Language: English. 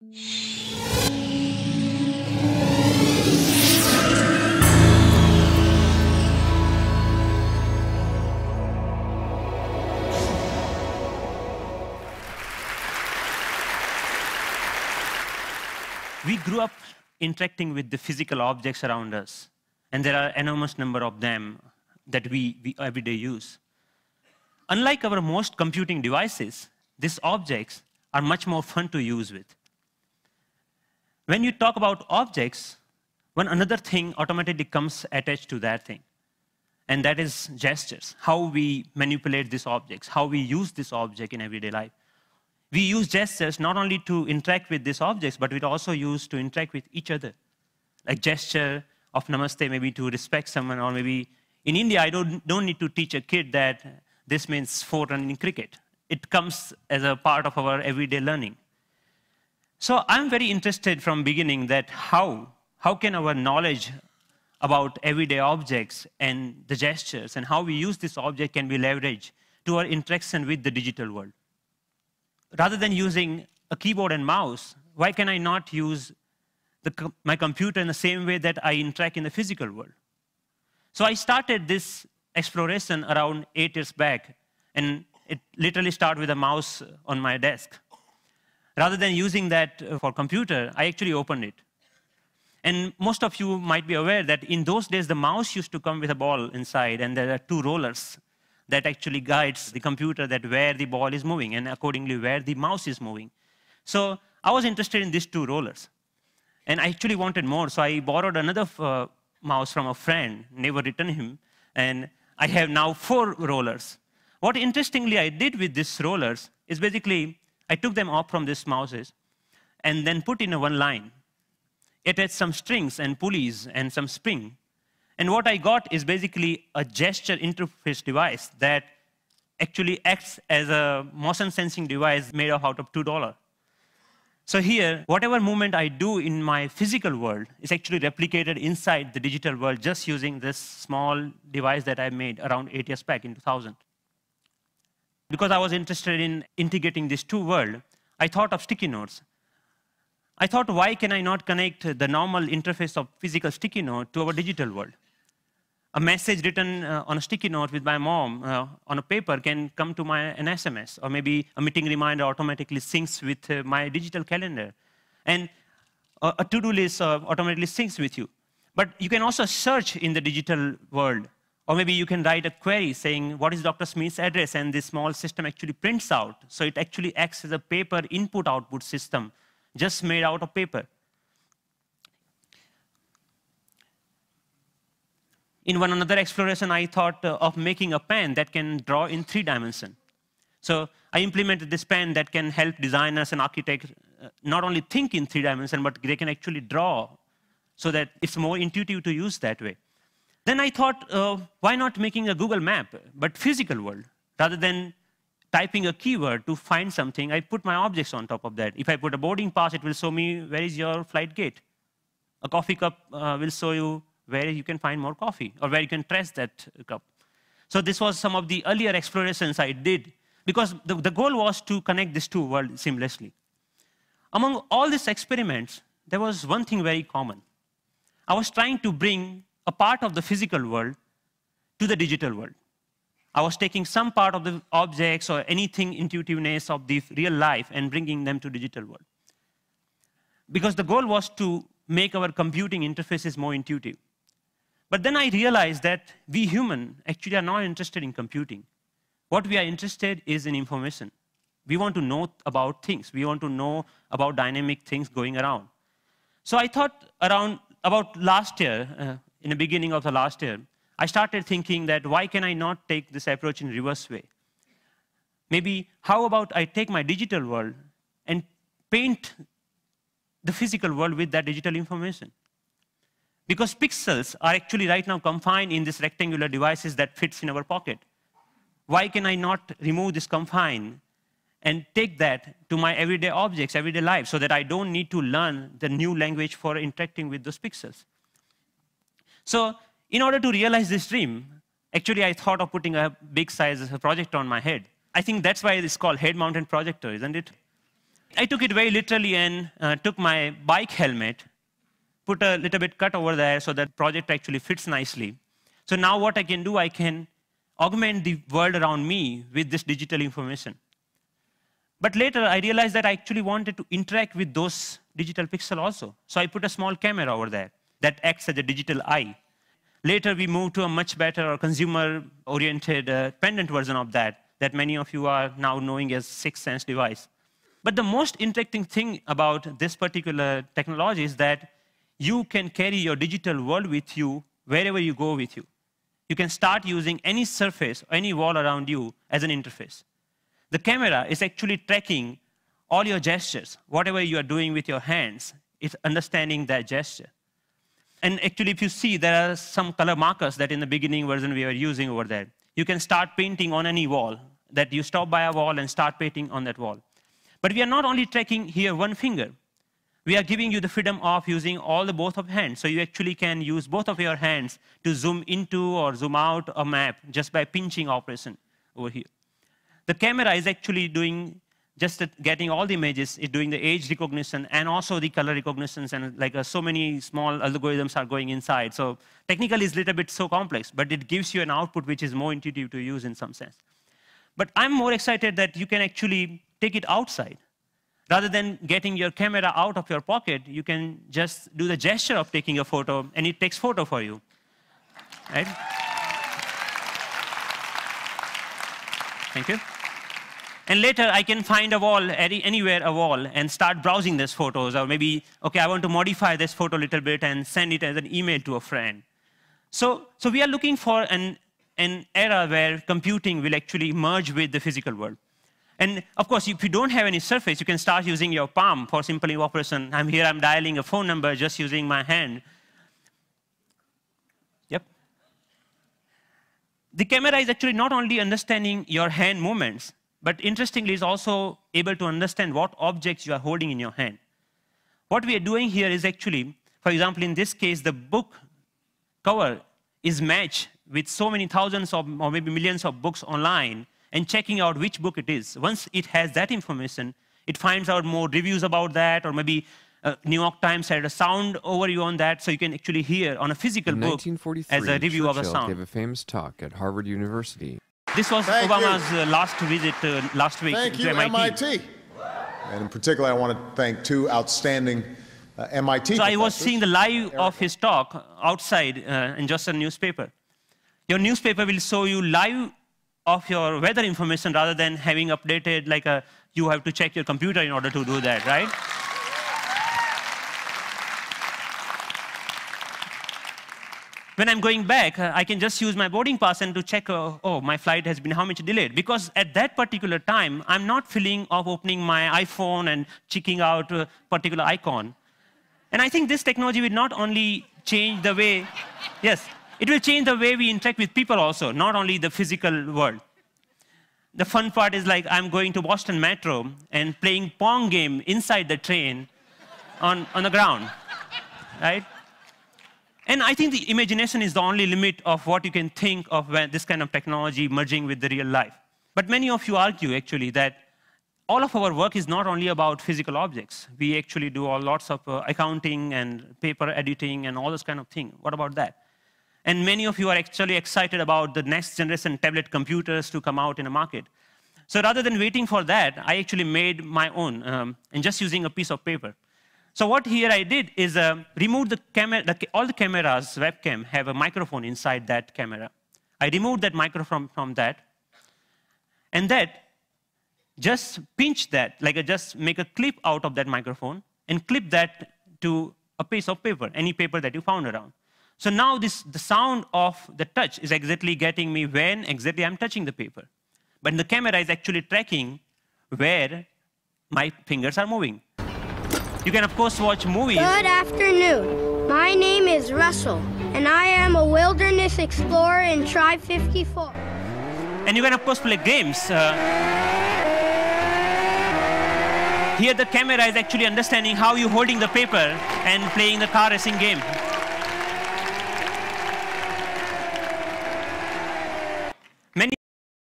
We grew up interacting with the physical objects around us, and there are enormous number of them that we every day use. Unlike our most computing devices, these objects are much more fun to use with. When you talk about objects, one another thing automatically comes attached to that thing, and that is gestures, how we manipulate these objects, how we use this object in everyday life. We use gestures not only to interact with these objects, but we also use to interact with each other. Like gesture of namaste, maybe to respect someone, or maybe in India, I don't need to teach a kid that this means 4 runs in cricket. It comes as a part of our everyday learning. So I'm very interested from beginning that how can our knowledge about everyday objects and the gestures and how we use this object can be leveraged to our interaction with the digital world. Rather than using a keyboard and mouse, why can I not use my computer in the same way that I interact in the physical world? So I started this exploration around 8 years back, and it literally started with a mouse on my desk. Rather than using that for computer, I actually opened it. And most of you might be aware that in those days, the mouse used to come with a ball inside, and there are 2 rollers that actually guides the computer that where the ball is moving and accordingly where the mouse is moving. So I was interested in these 2 rollers. And I actually wanted more, so I borrowed another mouse from a friend, never returned him, and I have now 4 rollers. What interestingly I did with these rollers is basically I took them off from these mouses and then put in a one line. It had some strings and pulleys and some spring. And what I got is basically a gesture interface device that actually acts as a motion sensing device made out of $2. So here, whatever movement I do in my physical world is actually replicated inside the digital world just using this small device that I made around 8 years back in 2000. Because I was interested in integrating these 2 worlds, I thought of sticky notes. I thought, why can I not connect the normal interface of physical sticky note to our digital world? A message written on a sticky note with my mom on a paper can come to an SMS, or maybe a meeting reminder automatically syncs with my digital calendar. And a to-do list automatically syncs with you. But you can also search in the digital world, or maybe you can write a query saying, what is Dr. Smith's address? And this small system actually prints out. So it actually acts as a paper input-output system, just made out of paper. In one another exploration, I thought of making a pen that can draw in 3 dimensions. So I implemented this pen that can help designers and architects not only think in 3 dimensions, but they can actually draw so that it's more intuitive to use that way. Then I thought, why not making a Google map, but physical world? Rather than typing a keyword to find something, I put my objects on top of that. If I put a boarding pass, it will show me where is your flight gate. A coffee cup will show you where you can find more coffee, or where you can trace that cup. So this was some of the earlier explorations I did, because the goal was to connect these 2 worlds seamlessly. Among all these experiments, there was one thing very common. I was trying to bring a part of the physical world to the digital world. I was taking some part of the objects or anything intuitiveness of the real life and bringing them to digital world. Because the goal was to make our computing interfaces more intuitive. But then I realized that we humans actually are not interested in computing. What we are interested is in information. We want to know about things. We want to know about dynamic things going around. So I thought about last year, in the beginning of the last year, I started thinking that why can I not take this approach in reverse way? Maybe how about I take my digital world and paint the physical world with that digital information? Because pixels are actually right now confined in these rectangular devices that fits in our pocket. Why can I not remove this confine and take that to my everyday objects, everyday life, so that I don't need to learn the new language for interacting with those pixels? So in order to realize this dream, actually I thought of putting a big size projector on my head. I think that's why it's called head-mounted projector, isn't it? I took it very literally and took my bike helmet, put a little bit cut over there so that project actually fits nicely. So now what I can do, I can augment the world around me with this digital information. But later, I realized that I actually wanted to interact with those digital pixels also. So I put a small camera over there that acts as a digital eye. Later, we moved to a much better or consumer-oriented pendant version of that many of you are now knowing as Sixth Sense device. But the most interesting thing about this particular technology is that you can carry your digital world with you wherever you go with you. You can start using any surface, any wall around you as an interface. The camera is actually tracking all your gestures. Whatever you are doing with your hands, it's understanding that gesture. And actually, if you see, there are some color markers that in the beginning version we were using over there. You can start painting on any wall, that you stop by a wall and start painting on that wall. But we are not only tracking here one finger. We are giving you the freedom of using both of hands. So you actually can use both of your hands to zoom into or zoom out a map just by pinching operation over here. The camera is actually doing getting all the images. It's doing the age recognition and also the color recognitions, and like so many small algorithms are going inside. So technically, it's a little bit so complex, but it gives you an output which is more intuitive to use in some sense. But I'm more excited that you can actually take it outside. Rather than getting your camera out of your pocket, you can just do the gesture of taking a photo, and it takes photo for you. Right? Thank you. And later, I can find a wall, anywhere a wall, and start browsing these photos. Or maybe, OK, I want to modify this photo a little bit and send it as an email to a friend. So we are looking for an era where computing will actually merge with the physical world. And of course, if you don't have any surface, you can start using your palm for simple operation. I'm here, I'm dialing a phone number just using my hand. Yep. The camera is actually not only understanding your hand movements, but interestingly, is also able to understand what objects you are holding in your hand. What we are doing here is actually, for example, in this case, the book cover is matched with so many thousands or maybe millions of books online, and checking out which book it is. Once it has that information, it finds out more reviews about that, or maybe New York Times had a sound overview on that, so you can actually hear on a physical book as a review of a sound. Gave a famous talk at Harvard University. This was Obama's last visit last week to MIT. And in particular, I want to thank two outstanding MIT So I was seeing the live of his talk outside in just a newspaper. Your newspaper will show you live of your weather information rather than having updated like you have to check your computer in order to do that, right? When I'm going back, I can just use my boarding pass and to check, oh, my flight has been how much delayed. Because at that particular time, I'm not feeling of opening my iPhone and checking out a particular icon. And I think this technology will not only change the way, yes, it will change the way we interact with people also, not only the physical world. The fun part is like I'm going to Boston Metro and playing Pong game inside the train on the ground, right? And I think the imagination is the only limit of what you can think of when this kind of technology merging with the real life. But many of you argue, actually, that all of our work is not only about physical objects. We actually do lots of accounting and paper editing and all this kind of thing. What about that? And many of you are actually excited about the next generation tablet computers to come out in the market. So rather than waiting for that, I actually made my own and just using a piece of paper. So what here I did is remove the camera. All the cameras, webcam, have a microphone inside that camera. I removed that microphone from that. And that, just pinch that, like just make a clip out of that microphone and clip that to a piece of paper, any paper that you found around. So now the sound of the touch is exactly getting me when exactly I'm touching the paper. But the camera is actually tracking where my fingers are moving. You can, of course, watch movies. Good afternoon. My name is Russell, and I am a wilderness explorer in Tribe 54. And you can, of course, play games. Here, the camera is actually understanding how you're holding the paper and playing the car racing game.